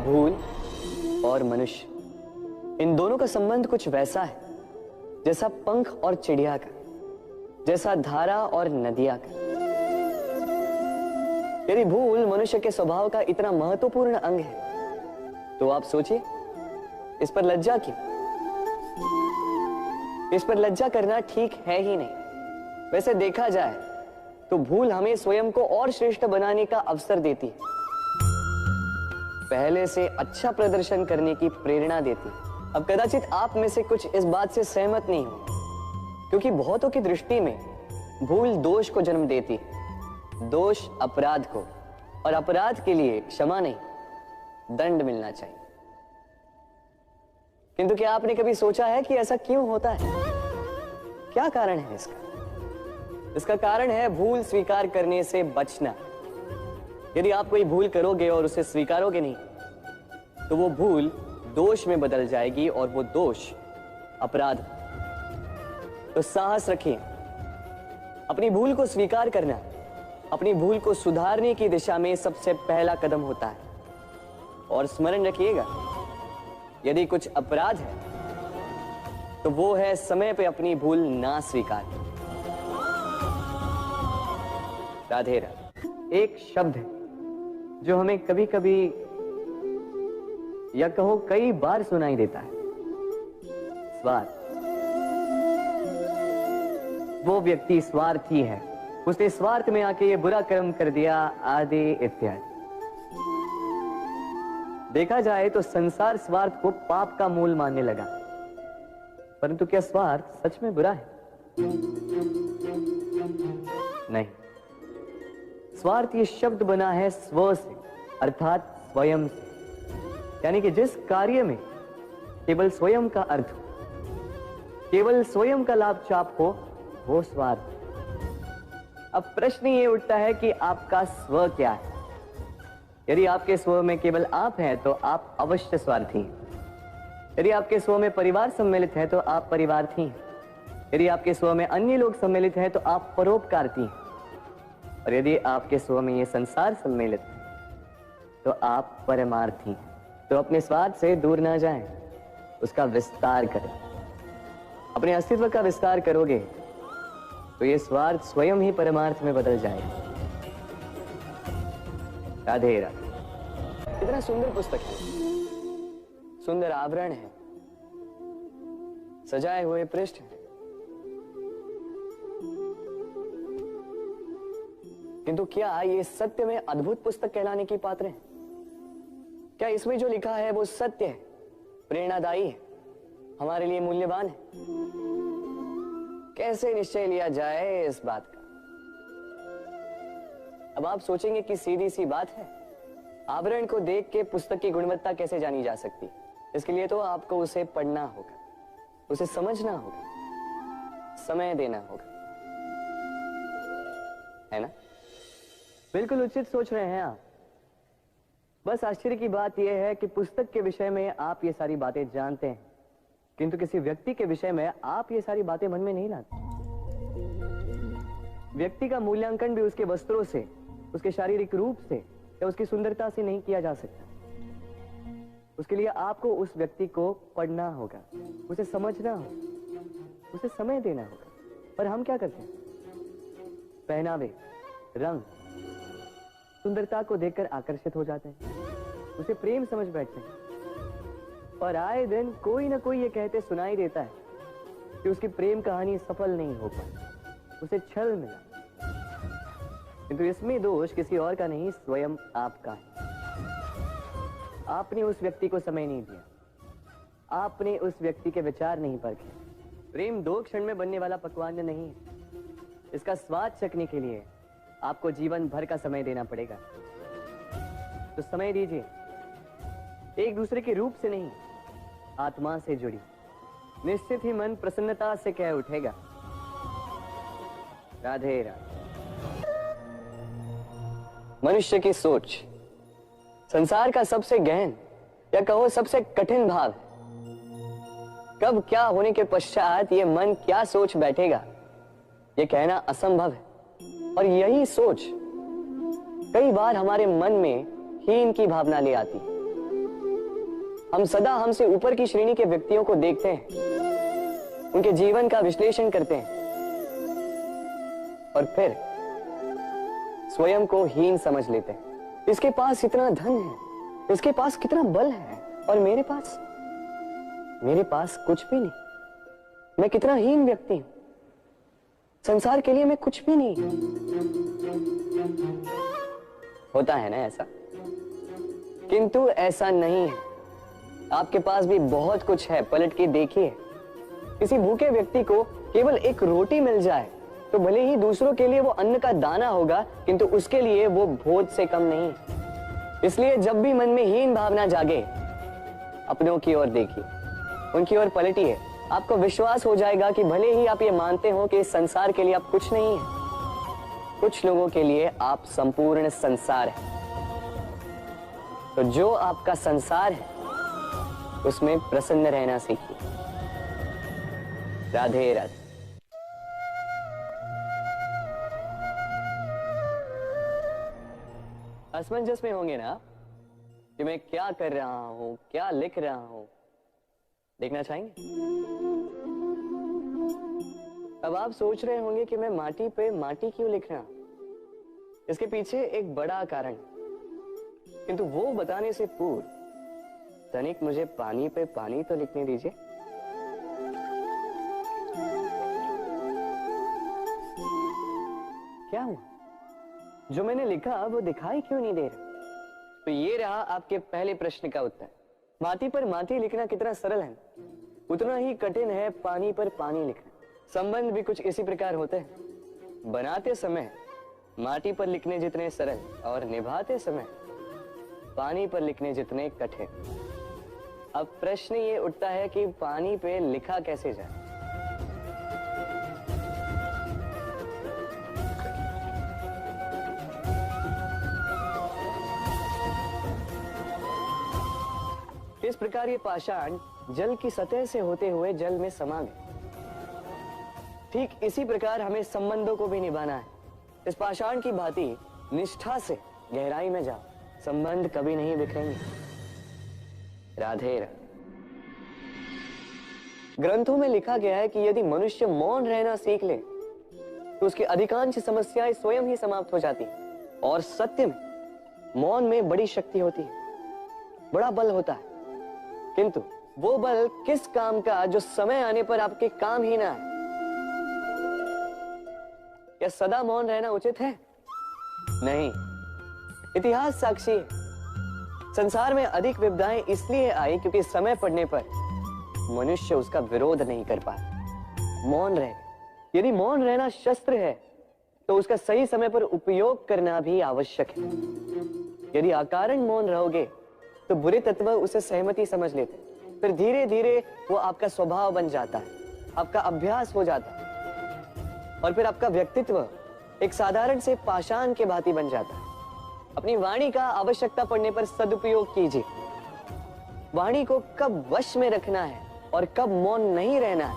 भूल और मनुष्य, इन दोनों का संबंध कुछ वैसा है जैसा पंख और चिड़िया का, जैसा धारा और नदिया का। यदि भूल मनुष्य के स्वभाव का इतना महत्वपूर्ण अंग है तो आप सोचिए, इस पर लज्जा क्यों? इस पर लज्जा करना ठीक है ही नहीं। वैसे देखा जाए तो भूल हमें स्वयं को और श्रेष्ठ बनाने का अवसर देती है, पहले से अच्छा प्रदर्शन करने की प्रेरणा देती है। अब कदाचित आप में से कुछ इस बात से सहमत नहीं हो, क्योंकि बहुतों की दृष्टि में भूल दोष को जन्म देती है, दोष अपराध को, और अपराध के लिए क्षमा नहीं दंड मिलना चाहिए। किंतु क्या आपने कभी सोचा है कि ऐसा क्यों होता है? क्या कारण है इसका? इसका कारण है भूल स्वीकार करने से बचना। यदि आप कोई भूल करोगे और उसे स्वीकारोगे नहीं तो वो भूल दोष में बदल जाएगी और वो दोष अपराध। तो साहस रखिए, अपनी भूल को स्वीकार करना अपनी भूल को सुधारने की दिशा में सबसे पहला कदम होता है। और स्मरण रखिएगा, यदि कुछ अपराध है तो वो है समय पे अपनी भूल ना स्वीकार। राधे राधे एक शब्द है जो हमें कभी कभी या कहो कई बार सुनाई देता है, स्वार्थ। वो व्यक्ति स्वार्थी है, उसने स्वार्थ में आके ये बुरा कर्म कर दिया, आदि इत्यादि। देखा जाए तो संसार स्वार्थ को पाप का मूल मानने लगा, परंतु क्या स्वार्थ सच में बुरा है? नहीं। स्वार्थ ये शब्द बना है स्व से, अर्थात स्वयं से, यानी कि जिस कार्य में केवल स्वयं का अर्थ हो, केवल स्वयं का लाभ चाप हो, वो स्वार्थ। अब प्रश्न ये उठता है कि आपका स्व क्या है? यदि आपके स्व में केवल आप हैं तो आप अवश्य स्वार्थी हैं। यदि आपके स्व में परिवार सम्मिलित है तो आप परिवार्थी हैं। यदि आपके स्व में अन्य लोग सम्मिलित हैं तो आप परोपकारती हैं। और यदि आपके स्व में ये संसार सम्मिलित है तो आप परमार्थी हैं। तो अपने स्वार्थ से दूर ना जाएं, उसका विस्तार करें। अपने अस्तित्व का विस्तार करोगे तो ये स्वार्थ स्वयं ही परमार्थ में बदल जाएगा। राधे राधे। इतना सुंदर पुस्तक है, सुंदर आवरण है, सजाए हुए पृष्ठ है, किंतु क्या ये सत्य में अद्भुत पुस्तक कहलाने की पात्र है? क्या इसमें जो लिखा है वो सत्य है, प्रेरणादायी है, हमारे लिए मूल्यवान है? कैसे निश्चय लिया जाए इस बात का? अब आप सोचेंगे कि सीधी सी बात है, आवरण को देख के पुस्तक की गुणवत्ता कैसे जानी जा सकती? इसके लिए तो आपको उसे पढ़ना होगा, उसे समझना होगा, समय देना होगा, है ना? बिल्कुल उचित सोच रहे हैं आप। बस आश्चर्य की बात यह है कि पुस्तक के विषय में आप ये सारी बातें जानते हैं, किंतु किसी व्यक्ति के विषय में आप ये सारी बातें मन में नहीं लाते। व्यक्ति का मूल्यांकन भी उसके वस्त्रों से, उसके शारीरिक रूप से या उसकी सुंदरता से नहीं किया जा सकता। उसके लिए आपको उस व्यक्ति को पढ़ना होगा, उसे समझना होगा, उसे समय देना होगा। पर हम क्या करते हैं? पहनावे, रंग, सुंदरता को देखकर आकर्षित हो जाते हैं, उसे प्रेम समझ बैठते हैं, और आए दिन कोई ना कोई ये कहते सुनाई देता है कि उसकी प्रेम कहानी सफल नहीं हो पाई, उसे छल मिला। किंतु इसमें दोष किसी और का नहीं, स्वयं आपका है। आपने उस व्यक्ति को समय नहीं दिया, आपने उस व्यक्ति के विचार नहीं परखे। प्रेम 2 क्षण में बनने वाला पकवान नहीं है, इसका स्वाद चखने के लिए आपको जीवन भर का समय देना पड़ेगा। तो समय दीजिए, एक दूसरे के रूप से नहीं, आत्मा से जुड़ी, निश्चित ही मन प्रसन्नता से कह उठेगा, राधे राधे। मनुष्य की सोच संसार का सबसे गहन या कहो सबसे कठिन भाव है। कब क्या होने के पश्चात ये मन क्या सोच बैठेगा, ये कहना असंभव है। और यही सोच कई बार हमारे मन में हीन की भावना ले आती है। हम सदा हमसे ऊपर की श्रेणी के व्यक्तियों को देखते हैं, उनके जीवन का विश्लेषण करते हैं और फिर स्वयं को हीन समझ लेते हैं। इसके पास इतना धन है, इसके पास कितना बल है, और मेरे पास कुछ भी नहीं। मैं कितना हीन व्यक्ति हूं, संसार के लिए मैं कुछ भी नहीं। होता है ना ऐसा, किंतु ऐसा नहीं है। आपके पास भी बहुत कुछ है, पलट के देखिए। किसी भूखे व्यक्ति को केवल एक रोटी मिल जाए तो भले ही दूसरों के लिए वो अन्न का दाना होगा, किंतु उसके लिए वो भोज से कम नहीं। इसलिए जब भी मन में हीन भावना जागे, अपनों की ओर देखिए, उनकी ओर पलटिए। आपको विश्वास हो जाएगा कि भले ही आप ये मानते हो कि इस संसार के लिए आप कुछ नहीं है, कुछ लोगों के लिए आप संपूर्ण संसार है। तो जो आपका संसार है उसमें प्रसन्न रहना सीखिए। राधे राधे। असमंजस में होंगे ना कि मैं क्या कर रहा हूं, क्या लिख रहा हूं, देखना चाहेंगे? अब आप सोच रहे होंगे कि मैं माटी पे माटी क्यों लिख रहा हूं। इसके पीछे एक बड़ा कारण, किंतु वो बताने से पूर्व तनिक मुझे पानी पे पानी तो लिखने दीजिए। क्या हुआ? जो मैंने लिखा वो दिखाई क्यों नहीं दे रहा? तो ये रहा आपके पहले प्रश्न का उत्तर। माटी पर माटी लिखना कितना सरल है, उतना ही कठिन है पानी पर पानी लिखना। संबंध भी कुछ इसी प्रकार होते हैं। बनाते समय माटी पर लिखने जितने सरल और निभाते समय पानी पर लिखने जितने कठिन। अब प्रश्न ये उठता है कि पानी पे लिखा कैसे जाए। इस प्रकार ये पाषाण जल की सतह से होते हुए जल में समा गए। ठीक इसी प्रकार हमें संबंधों को भी निभाना है। इस पाषाण की भांति निष्ठा से गहराई में जाओ, संबंध कभी नहीं बिखरेंगे। राधे राधे। ग्रंथों में लिखा गया है कि यदि मनुष्य मौन रहना सीख ले तो उसकी अधिकांश समस्याएं स्वयं ही समाप्त हो जाती हैं। और सत्य में मौन में बड़ी शक्ति होती है, बड़ा बल होता है, किंतु वो बल किस काम का जो समय आने पर आपके काम ही ना है। क्या सदा मौन रहना उचित है? नहीं। इतिहास साक्षी है, संसार में अधिक विपदाएं इसलिए आई क्योंकि समय पड़ने पर मनुष्य उसका विरोध नहीं कर पाया, मौन रह गया। यदि मौन रहना शस्त्र है तो उसका सही समय पर उपयोग करना भी आवश्यक है। यदि अकारण मौन रहोगे तो बुरे तत्व उसे सहमति समझ लेते, फिर धीरे धीरे वो आपका स्वभाव बन जाता है, आपका अभ्यास हो जाता है, और फिर आपका व्यक्तित्व एक साधारण से पाषाण के भांति बन जाता है। अपनी वाणी का आवश्यकता पड़ने पर सदुपयोग कीजिए। वाणी को कब वश में रखना है और कब मौन नहीं रहना है,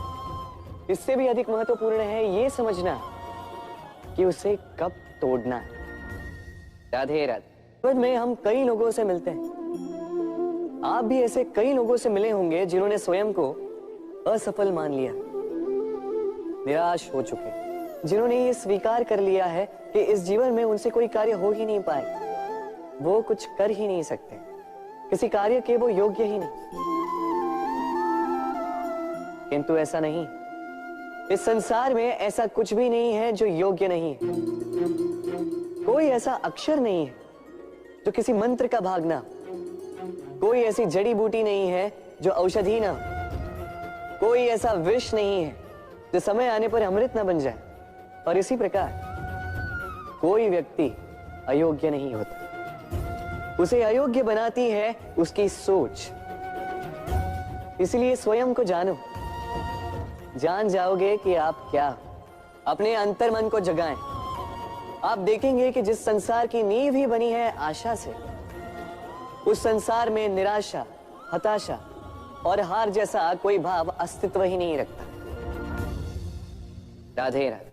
इससे भी अधिक महत्वपूर्ण है ये समझना कि उसे कब तोड़ना है। राधे राधे। में हम कई लोगों से मिलते हैं, आप भी ऐसे कई लोगों से मिले होंगे जिन्होंने स्वयं को असफल मान लिया, निराश हो चुके, जिन्होंने ये स्वीकार कर लिया है कि इस जीवन में उनसे कोई कार्य हो ही नहीं पाए, वो कुछ कर ही नहीं सकते, किसी कार्य के वो योग्य ही नहीं। किंतु ऐसा नहीं, इस संसार में ऐसा कुछ भी नहीं है जो योग्य नहीं है। कोई ऐसा अक्षर नहीं है जो किसी मंत्र का भाग ना, कोई ऐसी जड़ी बूटी नहीं है जो औषधि ना, कोई ऐसा विष नहीं है जो समय आने पर अमृत ना बन जाए। और इसी प्रकार कोई व्यक्ति अयोग्य नहीं होता, उसे अयोग्य बनाती है उसकी सोच। इसलिए स्वयं को जानो, जान जाओगे कि आप क्या, अपने अंतर मन को जगाएं। आप देखेंगे कि जिस संसार की नींव ही बनी है आशा से, उस संसार में निराशा, हताशा और हार जैसा कोई भाव अस्तित्व ही नहीं रखता। राधे राधे।